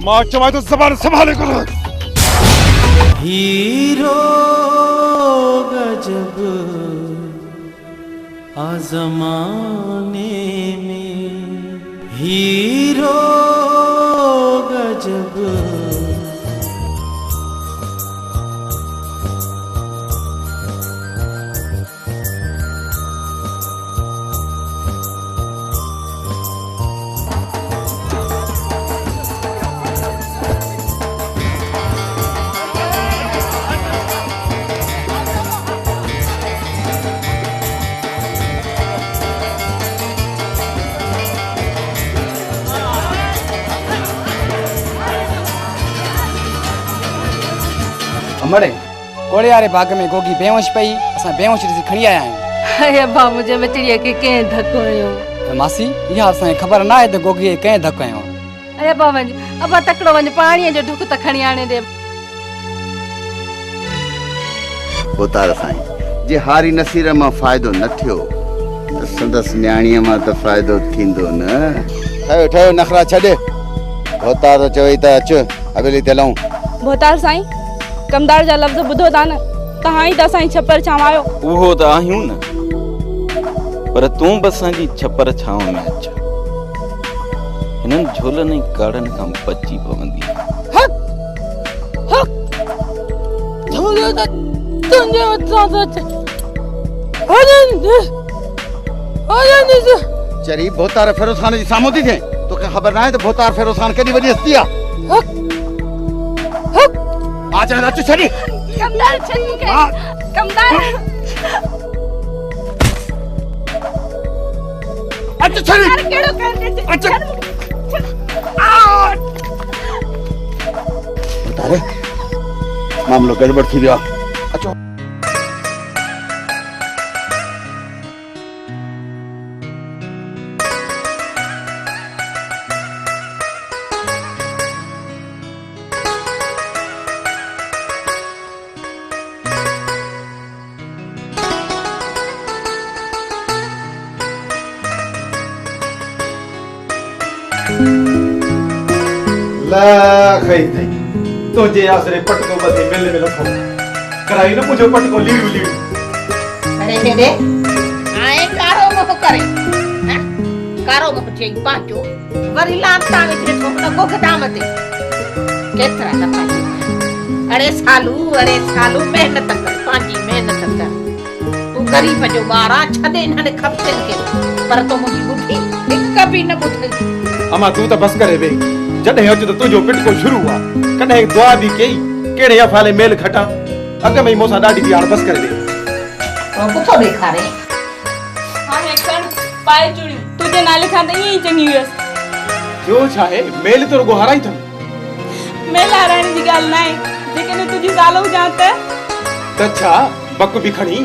मां चवाए तो जबान संभाले करो। हीरो गजब आजमाने में, हीरो गजब। अमड़े कोड़े वाले बाग में गोगी बेहोश पई, असां बेहोश ॾिसी खणी आया आहियूं। अरे अब्बा मुंहिंजे मिठड़ीअ खे कंहिं धको हयो। मासी इहा असांखे ख़बर न आहे त गोगी कंहिं धको हयो। अरे अब्बा वञ, अब्बा तकड़ो वञ, पाणीअ जो ढुक त खणी आणे दे। बोतार साईं जे हारी नसीर मां फ़ाइदो न थियो त संदसि न्याणीअ मां त फ़ाइदो थींदो न। ठहियो ठहियो नखरा छॾ। बोतार चवई त अचु हवेली ते हलूं। बोतार साईं कमदार जा लफ़्ज़ ॿुधो था न, तव्हां ई त असांजी छपर छावायो। उहो त आहियूं न, पर तूं बि असांजी छपर छांव में अच। हिननि झोलनि ऐं काड़नि खां बची पवंदी। चरी बोतार फिरोज खान जी साम्हूं थी थिए। तोखे ख़बर न आहे त बोतार फिरोज खान केॾी वॾी हस्ती आहे। आज अच छड़ी। कमदार छन के कमदार अच छड़ी। यार केड़ो कर दे। अच बोतार मामलो गड़बड़ थी वियो आहे। अचो ला खई थई तुझे आसरे पटको बदे मिल मिल खो कराई न मुझे पटको लीड़ू लीड़ू। अरे हेडे आए कारो मुख करे हैं, कारो मुख चई पांचो वरी लांता में थे ठोकना को खदामते केतरा दफा। अरे सालू मेहनत कर, पांजी मेहनत कर। तू गरीब जो बारा छदे न खपतन के, पर तो मुजी बुद्धि एक भी न बुद्धि। अमा तू तो बस करे वे। जॾहिं अच त तुंहिंजो पिटको शुरू आहे, कॾहिं दुआ बि कई कहिड़े अफ़ाले मेल खटा अॻ में ई मूंसां ॾाढी थी। हाणे बसि करे वे। कुथो ॾेखारे हां हेकण पाए चूड़ियूं तुझे नाले खां त ईअं ई चङी हुयसि। थियो छा आहे, मेल तो रुगो हाराई अथनि। मेल हाराइण जी ॻाल्हि न आहे, जेकॾहिं तुंहिंजी ज़ाल हुजां त छा बक बि खणी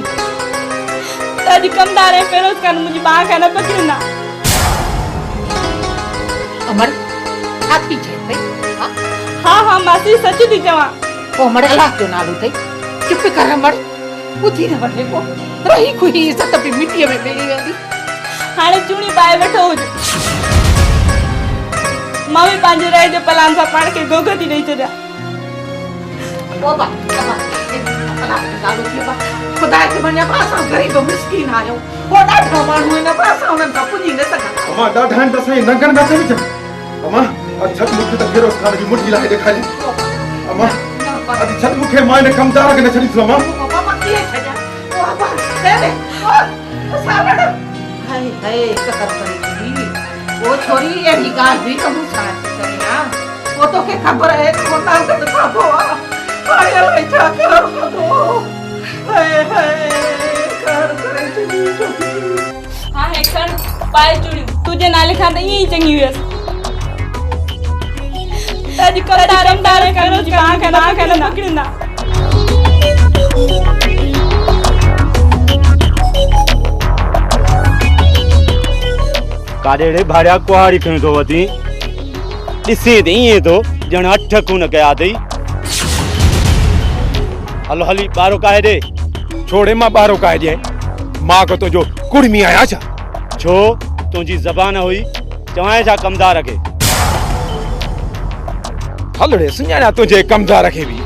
त अॼु कमदार ऐं फिरोज खान मुंहिंजी माउ खां न पकड़ींदा। अमर छाती छे भई? हाँ मासी सच थी चवां। ओ अमर अल्लाह जो नालो थई चुप कर। अमर बुद्धि न वठे को रही खुही इज्जत भी मिट्टीअ में मिली वेंदी। हाणे चूड़ी पाए वठो हुज। मां भी पंहिंजे रह जे पलान सां पाण खे गोग थी ॾेई छॾियां। ओ बा अल्लाह जो नालो थी बा खुदा के मन्या पासा गरीब मिस्किन आयो। ओ ॾाढा माण्हू इन पासा उन्हनि खां पुॼी न सघंदा। अमा ॾाढा आहिनि त साईं नंगन में अचे विच। अमा छत मूंखे त फिरोज खान जी मुठी लाहे ॾेखारी। अमा अॼु छत मूंखे मां इन कमदार खे न छॾी थो। अमा बाबा कीअं छॾियां? ओ बाबा दे दे ओ सावड़ हाय हाय कतर करे थी। ओ छोरी अहिड़ी ॻाल्हि बि न मूंसां करे ना। ओ तोखे ख़बर आहे कोन गॾु खाबो आहे। हाणे अलाए छा करणो पवंदो। हाय हाय कर करे थी। हाँ हेकण पाए चूड़ियूं तुझे नाले खां त ईअं ई चङी हुयसि। अॼु कमदार फिरोज खान न पकड़ींदा। काडेड़े भाड़िया कुहाड़ी खणी थो वधी। ॾिसे त ईअं थो ॼण 8 खून कया अथई। हलो हली ॿारो काहे ॾे। छोड़े मां ॿारो काहे ॾिए। मां को तुंहिंजो कुड़मी आहियां छा? छो तुंहिंजी ज़बान हुई चवां छा कमदार खे? हलड़े सुञाणा तुझे कमदार खे बि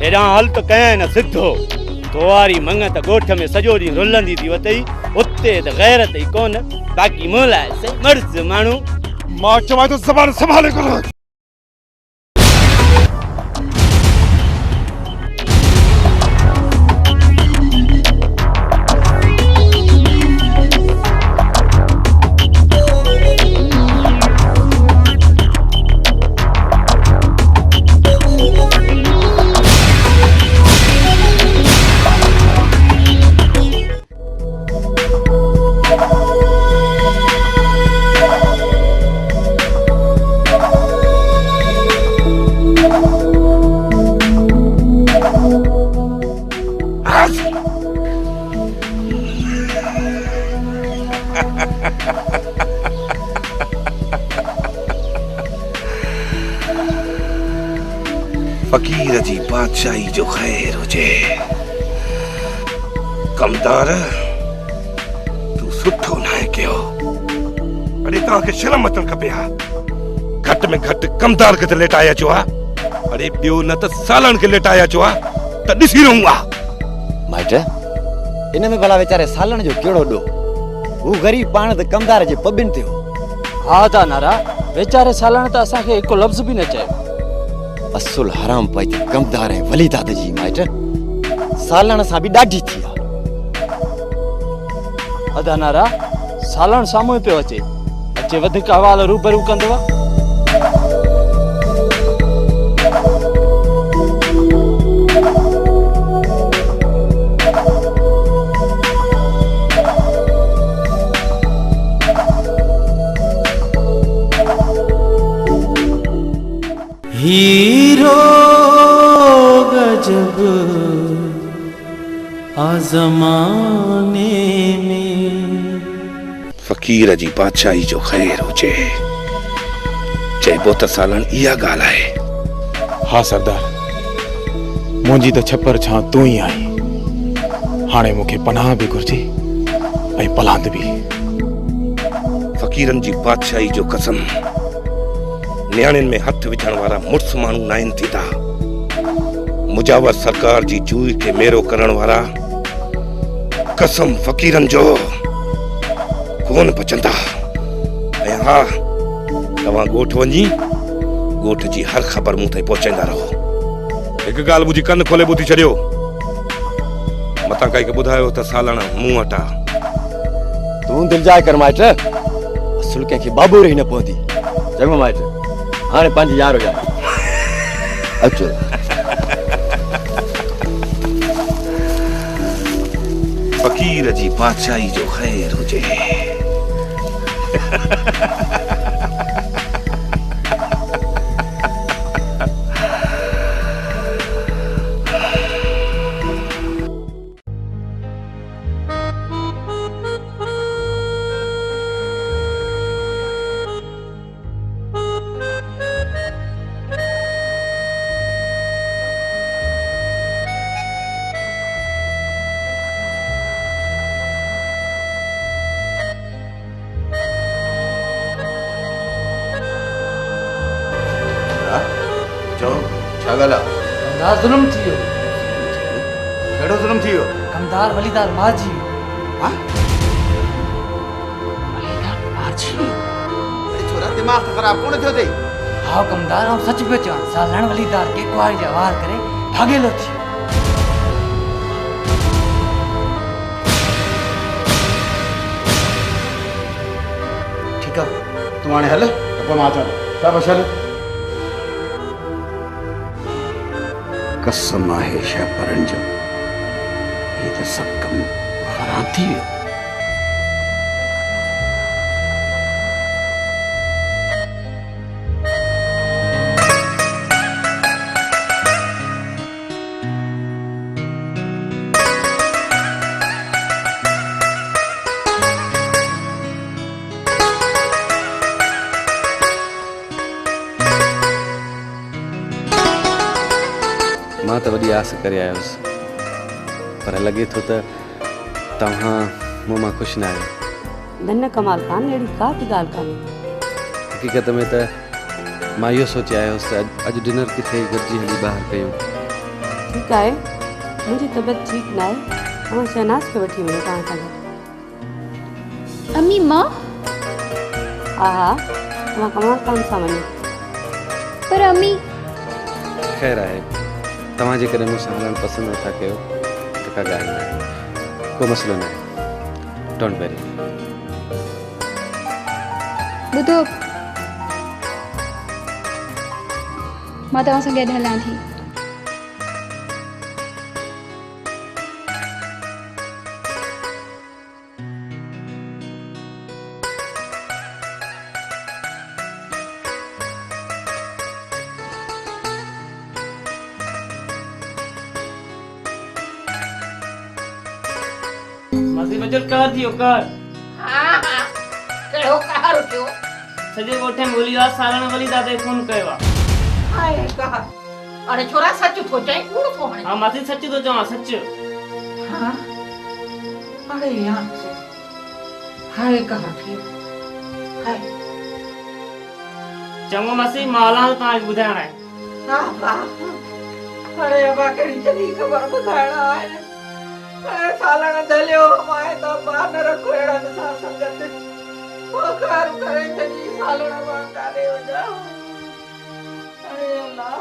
हेॾां हल त कयां न सिधो तोवारी मंगत ॻोठ में सॼो ॾींहुं रुलंदी थी वतई उते त गैरत ई कोन बाक़ी मूं लाइ मर्ज़ माण्हू मां चवां थो ज़बान संभाले करो फकीर जी बादशाही जो खैर हुजे कमदार तू सुठो नाहे कयो अरे तव्हांखे शर्म अचणु खपे हा घटि में घटि कमदार खे त लेटाए अचो हा अरे ॿियो न त सालण खे लेटाए अचो हा त ॾिसी रहूं हा माइट इन में भला वीचारे सालण जो कहिड़ो ॾोह हू ग़रीब पाण त कमदार जे पबिन थियो हा ता नारा वीचारे सालण त असांखे हिकु लफ़्ज़ बि न चयो असुल हराम पई त कमदार ऐं वली दाद जी माइट सालण सां बि ॾाढी थी आहे अदा नारा सालण साम्हूं पियो अचे वधीक अहवाल रूबरू कंदव हीरो गजब आज़माने में फकीर जी बादशाही जो खैर हुजे चइबो त सालण इहा ॻाल्हि आहे हाँ सरदार मुंहिंजी त छपर छा तूं ई आहीं हाणे मूंखे पनाह बि घुर्जे ऐं पलांद बि फकीरनि जी बादशाही जो कसम न्याणियुनि में हथ विझण वारा मुड़ुस माण्हू नाहिनि थींदा मुजावर सरकार जी जूई खे मेरो करण वारा कसम फ़क़ीरनि जो कोन पचंदा ऐं हा तव्हां ॻोठ वञी ॻोठ जी हर ख़बर मूं ताईं पहुचाईंदा रहो हिकु ॻाल्हि मुंहिंजी कन खोले ॿुधी छॾियो मतां काई खे ॿुधायो त सालण मूं वटि आहे तूं दिलजाए कर माइट असुल कंहिंखे बाबू रही न पवंदी चङो माइट हाणे पंहिंजी यार हुजां अचो फ़क़ीर जी बादशाही जो खैर हुजे कमदार ज़ुल्म थी वियो कहिड़ो ज़ुल्म थी वियो कमदार वलीदार मारिजी हाँ वलीदार मारिजी छोरा दिमाग़ ख़राब कोन थियो अथई हा कमदार ऐं सच पियो चवां सालण वलीदार के कुआरी जा वार करे भागेलो थी ठीकु आहे तूं हाणे हल त पोइ मां अचां थो शाबाश हल कसम आहे शहपरनि जो हे त सभु कमु ख़राब थी वियो मां त वॾी आस करे आयो हुउसि पर लॻे थो त तव्हां मूं मां ख़ुशि न आहियो धन कमाल कान अहिड़ी का बि ॻाल्हि कान्हे हक़ीक़त में त मां इहो सोचे आयो हुउसि अॼु डिनर किथे गॾिजी हली ॿाहिरि कयूं। ठीकु आहे, मुंहिंजी तबियत ठीकु न आहे, ऐं शहनाज़ खे वठी वञो तव्हां सां गॾु। अम्मी मां? हा हा, तव्हां कमाल खान सां वञो। पर अम्मी ख़ैर आहे, तव्हां जेकॾहिं मूंसां हलणु पसंदि नथा कयो त का ॻाल्हि न आहे, को मसइलो न आहे। Don't very. ॿुधो, मां तव्हां सां गॾु हलां थी। मासी बचल कार थियो कार। हाँ हाँ, कहिड़ो कार थियो? सॼे ॻोठे में ॻोल्ही आहे, सालण वली दादे फोन कयो आहे। हाय कार, अरे छोरा सच थो चई, कूड़ थो हणे? हाँ मासी सच थो चवां, सच। हाँ, अरे यार, हाय कार थियो, हाय। चङो मासी, मां हलां थो तव्हांखे ॿुधाइण आहे। हाँ वाह, अरे अबा कहिड़ी जल्दी ख़बर ॿुधाइणा आहे। अरे सालण दलियो माए त बार न रखो अहिड़नि सां संगत। कार करे जल्दी सालण मां काॾे वञा। अरे अल्लाह,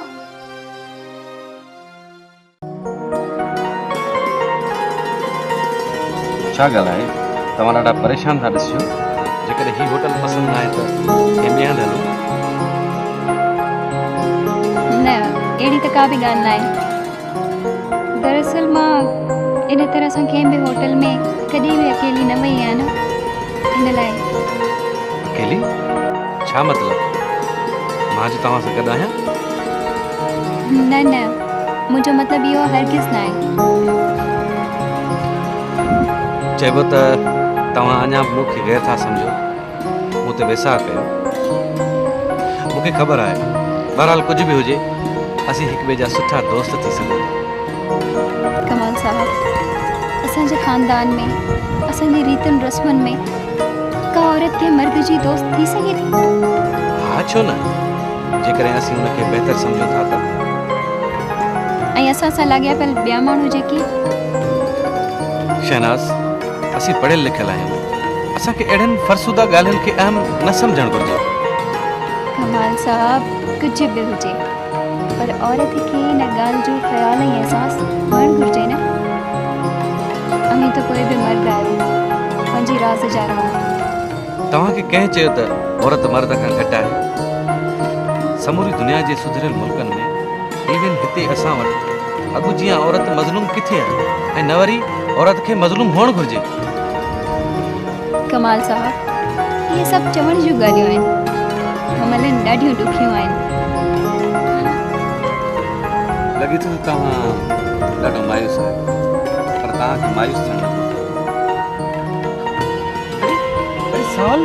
छा ॻाल्हि आहे, तव्हां ॾाढा परेशान था ॾिसियो। जेकॾहिं ही होटल पसंदि न आहे त कंहिं ॿिए हंधि हलो। न, अहिड़ी त का बि ॻाल्हि न आहे। दरअसल मां इन तरह सां कंहिं बि होटल में कॾहिं बि अकेली न वई आहियां न, हिन लाइ। अकेली? छा मतिलबु? मां अॼु तव्हां सां गॾु आहियां? न न, मुंहिंजो मतिलबु इहो हरगिज़ न आहे। चइबो त तव्हां अञा बि मूंखे ग़ैर था सम्झो, मूं ते वेसाह कयो। मूंखे ख़बर आहे, बहरहाल कुझु बि हुजे, असीं हिक ॿिए जा सुठा दोस्त थी सघूं। कमाल साहब, असांजे ख़ानदान में, असांजी रीतियुनि रस्मनि में का औरत के मर्द जी दोस्त थी सघे थी? हा छो न, जेकॾहिं असीं हुनखे बहितर सम्झूं था त। ऐं असां सां लाॻापियल ॿिया माण्हू जेकी? शहनाज़, असीं पढ़ियल लिखियल आहियूं, असांखे अहिड़नि फरसूदा ॻाल्हियुनि खे अहम न सम्झणु घुरिजे। कमाल साहब, कुझु बि हुजे, पर औरत खे हिन ॻाल्हि जो ख़्यालु ऐं अहसासु हुअणु घुरिजे न। अमीं त कोई बि मर्द आहे, पंहिंजी राज़ जा रहा। तव्हांखे कंहिं चयो त औरत मर्द खां घटि आहे? समूरी दुनिया जे सुधरियल मुल्कनि में, इवन हिते असां वटि, अॻु जीअं औरत मज़लूम किथे आहे, ऐं न वरी औरत खे मज़लूम हुअणु घुरिजे। कमाल साहब, इहे सभु चवण जूं ॻाल्हियूं आहिनि, अमलनि ॾाढियूं ॾुखियूं आहिनि। लॻे थो त तव्हां ॾाढो मायूस आहियो, पर तव्हांखे मायूस थियणु न घुरिजे। साल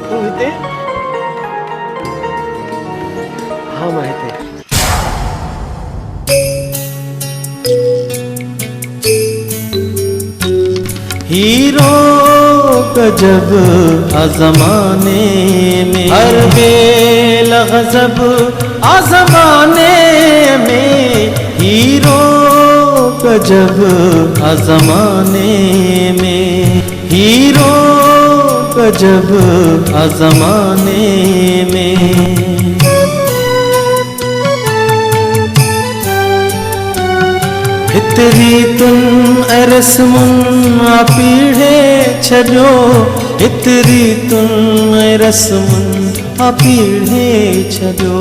तूं हिते? हा मां हिते। हीरो गजब आज़माने में, हर बेल गजब आज़माने में, हीरो गजब आज़माने में, हीरो गजब आज़माने में। हितरी तुन रस्मुन पीढ़े छॾियो, हितरी तुन रस्मुन पीढ़े छॾियो।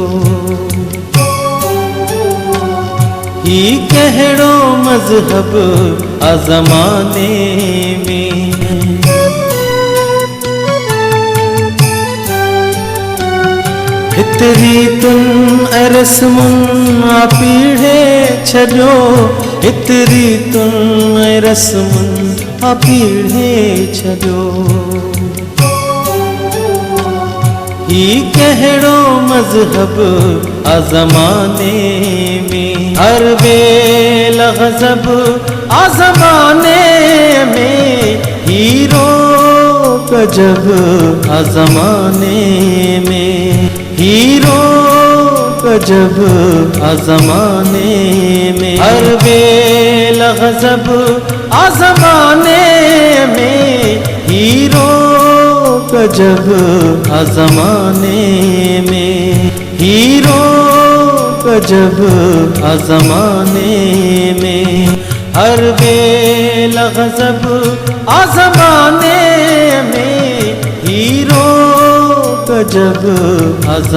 ही कहिड़ो मज़हब आज़माने में, हितरी तुन रस्मुन पीढ़े छॾियो, हितरी तुन रस्मुन पीढ़े छॾियो। ही कहिड़ो मज़हब आज़माने में, हर बेल गजब आज़माने में, हीरो गजब आज़माने में, हीरो गजब आज़माने में, हर बेल गजब आज़माने में, हीरो गजब आज़माने में, हीरो गजब आज़माने में, हर बेल गजब आज़माने में, हीरो गजब आज़माने